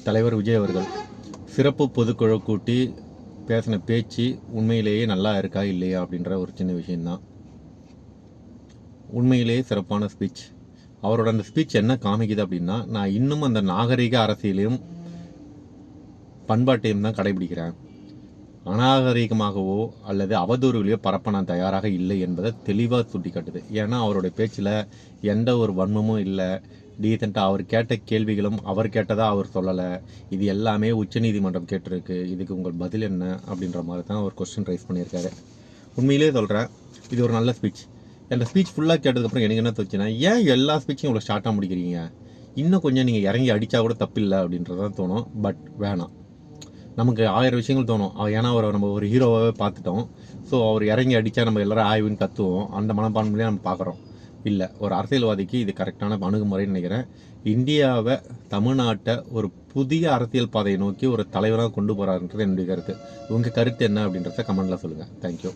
தலைவர் விஜய் அவர்கள் சிறப்பு பொதுக்குழு கூட்டி பேசின பேச்சு உண்மையிலேயே நல்லா இருக்கா இல்லையா அப்படின்ற ஒரு சின்ன விஷயந்தான். உண்மையிலேயே சிறப்பான ஸ்பீச். அவரோட அந்த ஸ்பீச் என்ன காமிக்குது அப்படின்னா, நான் இன்னும் அந்த நாகரிக அரசியலையும் பண்பாட்டையும் தான் கடைபிடிக்கிறேன், அநாகரிகமாகவோ அல்லது அவதூறுகளையோ பரப்ப நான் தயாராக இல்லை என்பதை தெளிவாக சுட்டி காட்டுது. ஏன்னா அவருடைய பேச்சில் எந்த ஒரு வன்மமும் இல்லை, டீசெண்டாக அவர் கேட்ட கேள்விகளும் அவர் கேட்டதாக அவர் சொல்லலை. இது எல்லாமே உச்சநீதிமன்றம் கேட்டிருக்கு, இதுக்கு உங்கள் பதில் என்ன அப்படின்ற மாதிரி தான் அவர் கொஸ்டின் ரைஸ் பண்ணியிருக்காரு. உண்மையிலே சொல்கிறேன், இது ஒரு நல்ல ஸ்பீச். அந்த ஸ்பீச் ஃபுல்லாக கேட்டதுக்கப்புறம் எனக்கு என்ன தோச்சுன்னா, ஏன் எல்லா ஸ்பீச்சும் இவ்வளோ ஷார்ட்டாக முடிக்கிறீங்க, இன்னும் கொஞ்சம் நீங்கள் இறங்கி அடித்தா கூட தப்பில்லை அப்படின்றதான் தோணும். பட் வேணாம், நமக்கு 1000 விஷயங்கள் தோணும். ஏன்னா அவரை நம்ம ஒரு ஹீரோவாகவே பார்த்துட்டோம். ஸோ அவர் இறங்கி அடித்தா நம்ம எல்லோரும் ஆய்வுன்னு கற்றுவோம். அந்த மனப்பான்மையிலே நம்ம பார்க்குறோம். இல்லை, ஒரு அரசியல்வாதிக்கு இது கரெக்டான அணுகுமுறைன்னு நினைக்கிறேன். இந்தியாவை, தமிழ்நாட்டை ஒரு புதிய அரசியல் பாதையை நோக்கி ஒரு தலைவராக கொண்டு போகிறாருன்றது என்னுடைய கருத்து. உங்கள் கருத்து என்ன அப்படின்றத கமெண்ட்டில் சொல்லுங்கள். தேங்க்யூ.